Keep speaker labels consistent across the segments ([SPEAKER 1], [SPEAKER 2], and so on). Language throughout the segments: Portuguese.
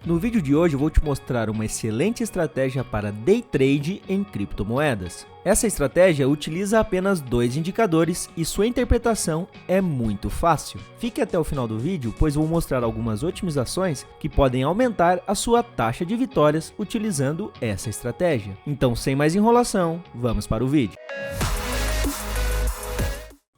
[SPEAKER 1] No vídeo de hoje eu vou te mostrar uma excelente estratégia para Day Trade em criptomoedas. Essa estratégia utiliza apenas dois indicadores e sua interpretação é muito fácil. Fique até o final do vídeo, pois vou mostrar algumas otimizações que podem aumentar a sua taxa de vitórias utilizando essa estratégia. Então, sem mais enrolação, vamos para o vídeo.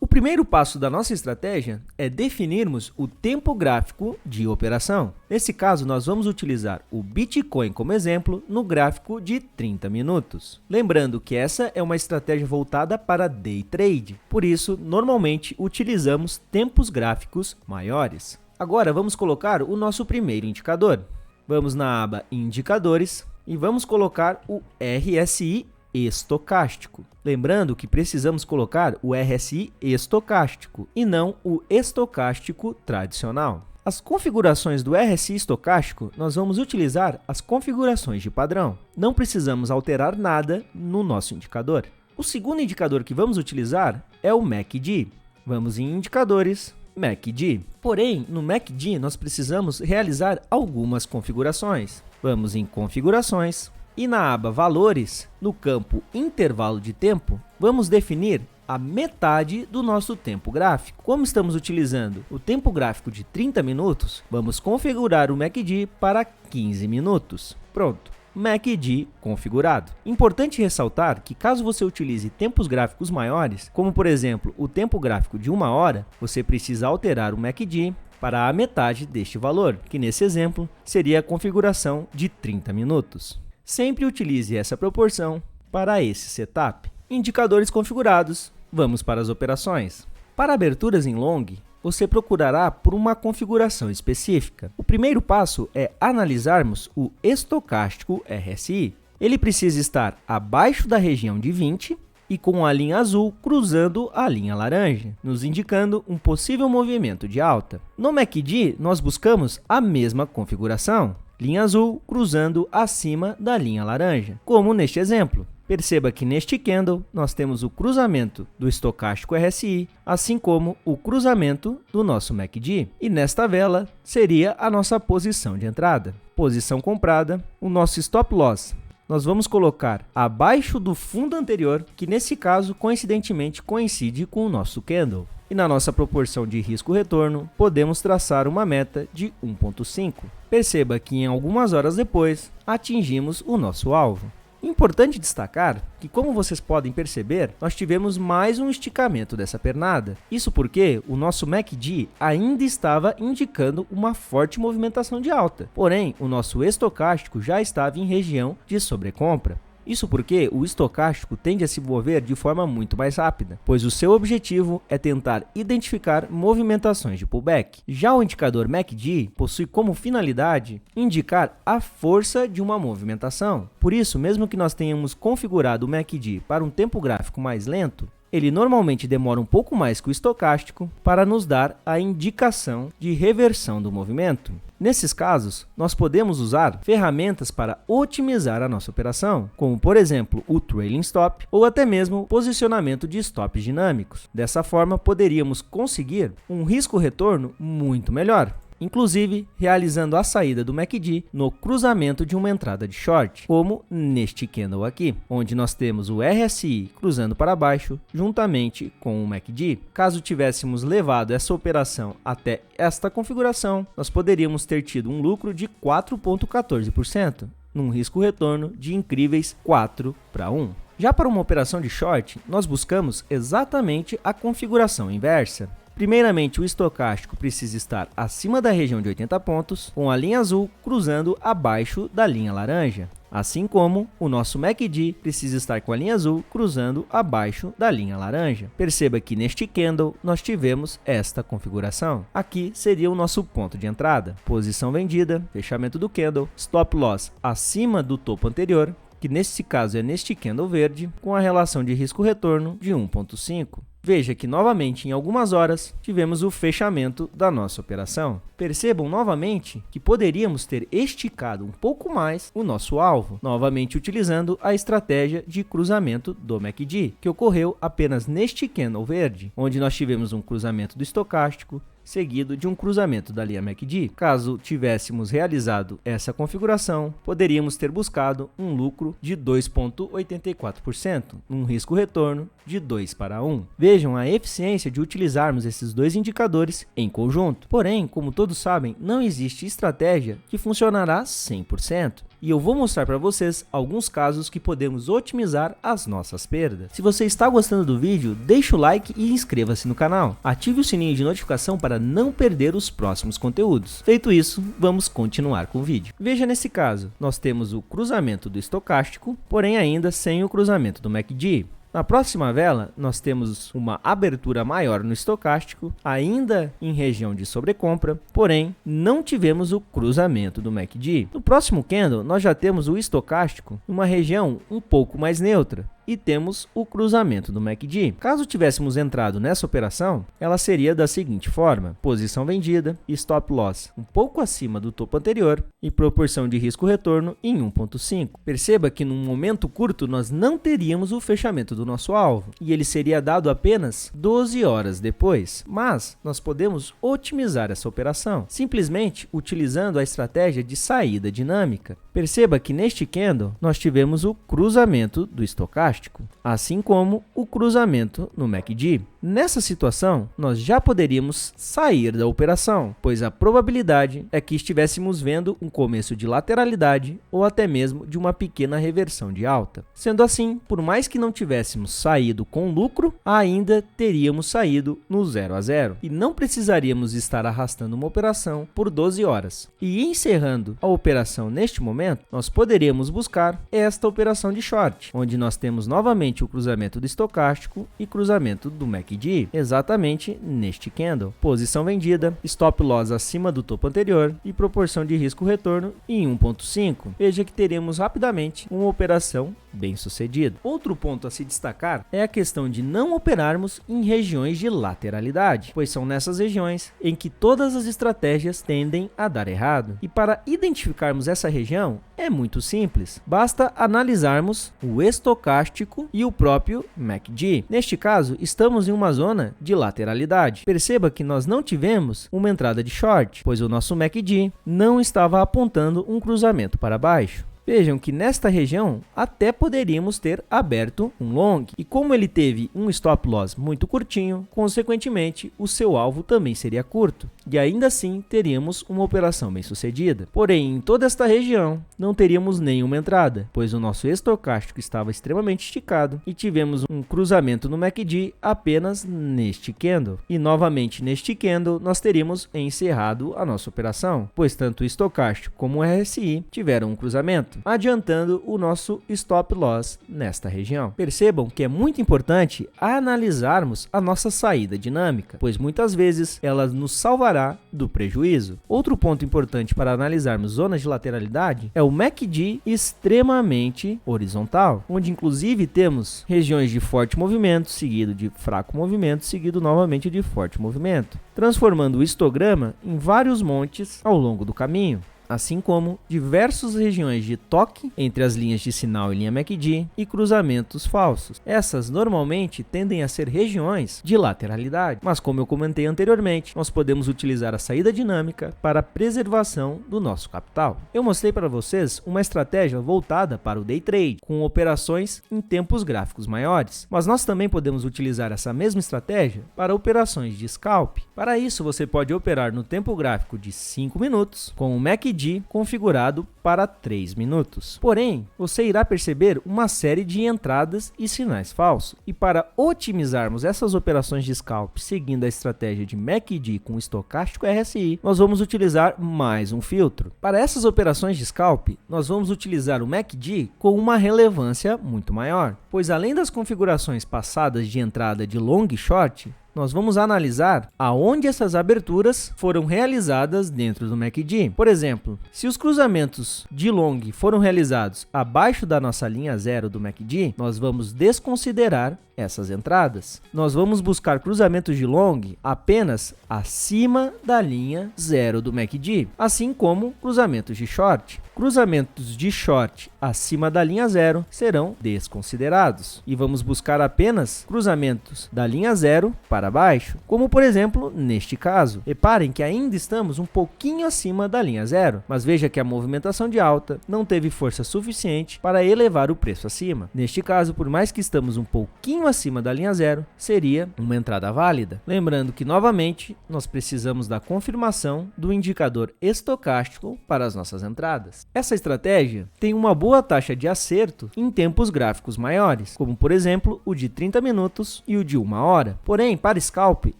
[SPEAKER 1] O primeiro passo da nossa estratégia é definirmos o tempo gráfico de operação. Nesse caso, nós vamos utilizar o Bitcoin como exemplo no gráfico de 30 minutos. Lembrando que essa é uma estratégia voltada para Day Trade, por isso, normalmente utilizamos tempos gráficos maiores. Agora, vamos colocar o nosso primeiro indicador. Vamos na aba Indicadores e vamos colocar o RSI estocástico. Lembrando que precisamos colocar o RSI estocástico e não o estocástico tradicional. As configurações do RSI estocástico, nós vamos utilizar as configurações de padrão. Não precisamos alterar nada no nosso indicador. O segundo indicador que vamos utilizar é o MACD. Vamos em Indicadores, MACD. Porém, no MACD nós precisamos realizar algumas configurações. Vamos em Configurações. E na aba Valores, no campo Intervalo de Tempo, vamos definir a metade do nosso tempo gráfico. Como estamos utilizando o tempo gráfico de 30 minutos, vamos configurar o MACD para 15 minutos. Pronto, MACD configurado. Importante ressaltar que caso você utilize tempos gráficos maiores, como por exemplo o tempo gráfico de 1 hora, você precisa alterar o MACD para a metade deste valor, que nesse exemplo seria a configuração de 30 minutos. Sempre utilize essa proporção para esse setup. Indicadores configurados, vamos para as operações. Para aberturas em long, você procurará por uma configuração específica. O primeiro passo é analisarmos o estocástico RSI. Ele precisa estar abaixo da região de 20 e com a linha azul cruzando a linha laranja, nos indicando um possível movimento de alta. No MACD, nós buscamos a mesma configuração. Linha azul cruzando acima da linha laranja, como neste exemplo. Perceba que neste candle nós temos o cruzamento do estocástico RSI, assim como o cruzamento do nosso MACD. E nesta vela seria a nossa posição de entrada. Posição comprada, o nosso stop loss. Nós vamos colocar abaixo do fundo anterior, que nesse caso coincidentemente coincide com o nosso candle. E na nossa proporção de risco-retorno, podemos traçar uma meta de 1,5. Perceba que em algumas horas depois, atingimos o nosso alvo. Importante destacar que, como vocês podem perceber, nós tivemos mais um esticamento dessa pernada. Isso porque o nosso MACD ainda estava indicando uma forte movimentação de alta. Porém, o nosso estocástico já estava em região de sobrecompra. Isso porque o estocástico tende a se mover de forma muito mais rápida, pois o seu objetivo é tentar identificar movimentações de pullback. Já o indicador MACD possui como finalidade indicar a força de uma movimentação. Por isso, mesmo que nós tenhamos configurado o MACD para um tempo gráfico mais lento, ele normalmente demora um pouco mais que o estocástico para nos dar a indicação de reversão do movimento. Nesses casos, nós podemos usar ferramentas para otimizar a nossa operação, como por exemplo o Trailing Stop ou até mesmo o posicionamento de stops dinâmicos. Dessa forma, poderíamos conseguir um risco-retorno muito melhor, inclusive realizando a saída do MACD no cruzamento de uma entrada de short, como neste candle aqui, onde nós temos o RSI cruzando para baixo juntamente com o MACD. Caso tivéssemos levado essa operação até esta configuração, nós poderíamos ter tido um lucro de 4,14%, num risco-retorno de incríveis 4:1. Já para uma operação de short, nós buscamos exatamente a configuração inversa. Primeiramente, o estocástico precisa estar acima da região de 80 pontos, com a linha azul cruzando abaixo da linha laranja. Assim como o nosso MACD precisa estar com a linha azul cruzando abaixo da linha laranja. Perceba que neste candle nós tivemos esta configuração. Aqui seria o nosso ponto de entrada. Posição vendida, fechamento do candle, stop loss acima do topo anterior, que nesse caso é neste candle verde, com a relação de risco-retorno de 1,5. Veja que novamente em algumas horas tivemos o fechamento da nossa operação. Percebam novamente que poderíamos ter esticado um pouco mais o nosso alvo, novamente utilizando a estratégia de cruzamento do MACD, que ocorreu apenas neste candle verde, onde nós tivemos um cruzamento do estocástico seguido de um cruzamento da linha MACD. Caso tivéssemos realizado essa configuração, poderíamos ter buscado um lucro de 2,84%, um risco-retorno de 2:1. Vejam a eficiência de utilizarmos esses dois indicadores em conjunto. Porém, como todos sabem, não existe estratégia que funcionará 100%. E eu vou mostrar para vocês alguns casos que podemos otimizar as nossas perdas. Se você está gostando do vídeo, deixe o like e inscreva-se no canal. Ative o sininho de notificação para não perder os próximos conteúdos. Feito isso, vamos continuar com o vídeo. Veja nesse caso, nós temos o cruzamento do estocástico, porém ainda sem o cruzamento do MACD. Na próxima vela, nós temos uma abertura maior no estocástico, ainda em região de sobrecompra, porém não tivemos o cruzamento do MACD. No próximo candle, nós já temos o estocástico em uma região um pouco mais neutra e temos o cruzamento do MACD. Caso tivéssemos entrado nessa operação, ela seria da seguinte forma: posição vendida, stop loss um pouco acima do topo anterior e proporção de risco-retorno em 1,5. Perceba que num momento curto nós não teríamos o fechamento do nosso alvo e ele seria dado apenas 12 horas depois, mas nós podemos otimizar essa operação simplesmente utilizando a estratégia de saída dinâmica. Perceba que neste candle nós tivemos o cruzamento do estocástico, assim como o cruzamento no MACD. Nessa situação, nós já poderíamos sair da operação, pois a probabilidade é que estivéssemos vendo um começo de lateralidade ou até mesmo de uma pequena reversão de alta. Sendo assim, por mais que não tivéssemos saído com lucro, ainda teríamos saído no 0 a 0 e não precisaríamos estar arrastando uma operação por 12 horas. E encerrando a operação neste momento, nós poderíamos buscar esta operação de short, onde nós temos novamente o cruzamento do estocástico e cruzamento do MACD, exatamente neste candle. Posição vendida, stop loss acima do topo anterior e proporção de risco-retorno em 1,5. Veja que teremos rapidamente uma operação bem sucedida. Outro ponto a se destacar é a questão de não operarmos em regiões de lateralidade, pois são nessas regiões em que todas as estratégias tendem a dar errado. E para identificarmos essa região, é muito simples, basta analisarmos o estocástico e o próprio MACD. Neste caso, estamos em uma zona de lateralidade. Perceba que nós não tivemos uma entrada de short, pois o nosso MACD não estava apontando um cruzamento para baixo. Vejam que nesta região até poderíamos ter aberto um long e como ele teve um stop loss muito curtinho, consequentemente o seu alvo também seria curto e ainda assim teríamos uma operação bem sucedida. Porém, em toda esta região não teríamos nenhuma entrada, pois o nosso estocástico estava extremamente esticado e tivemos um cruzamento no MACD apenas neste candle. E novamente neste candle nós teríamos encerrado a nossa operação, pois tanto o estocástico como o RSI tiveram um cruzamento, adiantando o nosso stop loss nesta região. Percebam que é muito importante analisarmos a nossa saída dinâmica, pois muitas vezes ela nos salvará do prejuízo. Outro ponto importante para analisarmos zonas de lateralidade é o MACD extremamente horizontal, onde inclusive temos regiões de forte movimento, seguido de fraco movimento, seguido novamente de forte movimento, transformando o histograma em vários montes ao longo do caminho, assim como diversas regiões de toque entre as linhas de sinal e linha MACD e cruzamentos falsos. Essas normalmente tendem a ser regiões de lateralidade, mas como eu comentei anteriormente, nós podemos utilizar a saída dinâmica para a preservação do nosso capital. Eu mostrei para vocês uma estratégia voltada para o day trade, com operações em tempos gráficos maiores, mas nós também podemos utilizar essa mesma estratégia para operações de scalp. Para isso, você pode operar no tempo gráfico de 5 minutos com o MACD configurado para 3 minutos. Porém, você irá perceber uma série de entradas e sinais falsos. E para otimizarmos essas operações de scalp seguindo a estratégia de MACD com estocástico RSI, nós vamos utilizar mais um filtro. Para essas operações de scalp, nós vamos utilizar o MACD com uma relevância muito maior, pois além das configurações passadas de entrada de long e short, nós vamos analisar aonde essas aberturas foram realizadas dentro do MACD. Por exemplo, se os cruzamentos de long foram realizados abaixo da nossa linha 0 do MACD, nós vamos desconsiderar essas entradas. Nós vamos buscar cruzamentos de long apenas acima da linha 0 do MACD, assim como cruzamentos de short. Cruzamentos de short acima da linha 0 serão desconsiderados e vamos buscar apenas cruzamentos da linha 0 para para baixo, como por exemplo neste caso. Reparem que ainda estamos um pouquinho acima da linha zero, mas veja que a movimentação de alta não teve força suficiente para elevar o preço acima. Neste caso, por mais que estamos um pouquinho acima da linha zero, seria uma entrada válida. Lembrando que novamente nós precisamos da confirmação do indicador estocástico para as nossas entradas. Essa estratégia tem uma boa taxa de acerto em tempos gráficos maiores, como por exemplo o de 30 minutos e o de 1 hora. Porém, para scalp,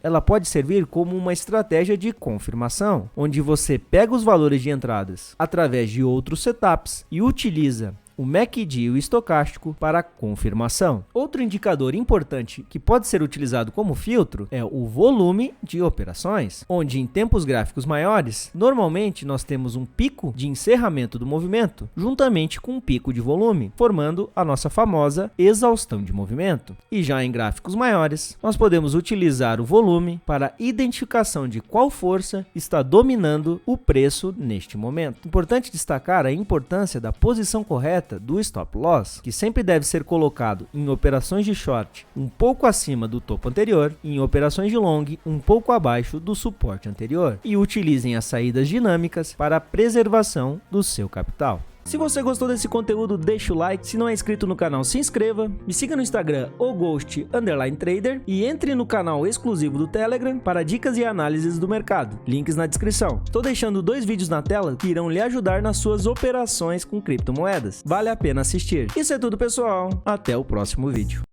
[SPEAKER 1] ela pode servir como uma estratégia de confirmação, onde você pega os valores de entradas através de outros setups e utiliza o MACD e o estocástico para confirmação. Outro indicador importante que pode ser utilizado como filtro é o volume de operações, onde em tempos gráficos maiores, normalmente nós temos um pico de encerramento do movimento, juntamente com um pico de volume, formando a nossa famosa exaustão de movimento. E já em gráficos maiores, nós podemos utilizar o volume para identificação de qual força está dominando o preço neste momento. Importante destacar a importância da posição correta do stop loss, que sempre deve ser colocado em operações de short um pouco acima do topo anterior e em operações de long um pouco abaixo do suporte anterior, e utilizem as saídas dinâmicas para a preservação do seu capital. Se você gostou desse conteúdo, deixa o like. Se não é inscrito no canal, se inscreva. Me siga no Instagram, oghost_trader, e entre no canal exclusivo do Telegram para dicas e análises do mercado. Links na descrição. Estou deixando 2 vídeos na tela que irão lhe ajudar nas suas operações com criptomoedas. Vale a pena assistir. Isso é tudo, pessoal. Até o próximo vídeo.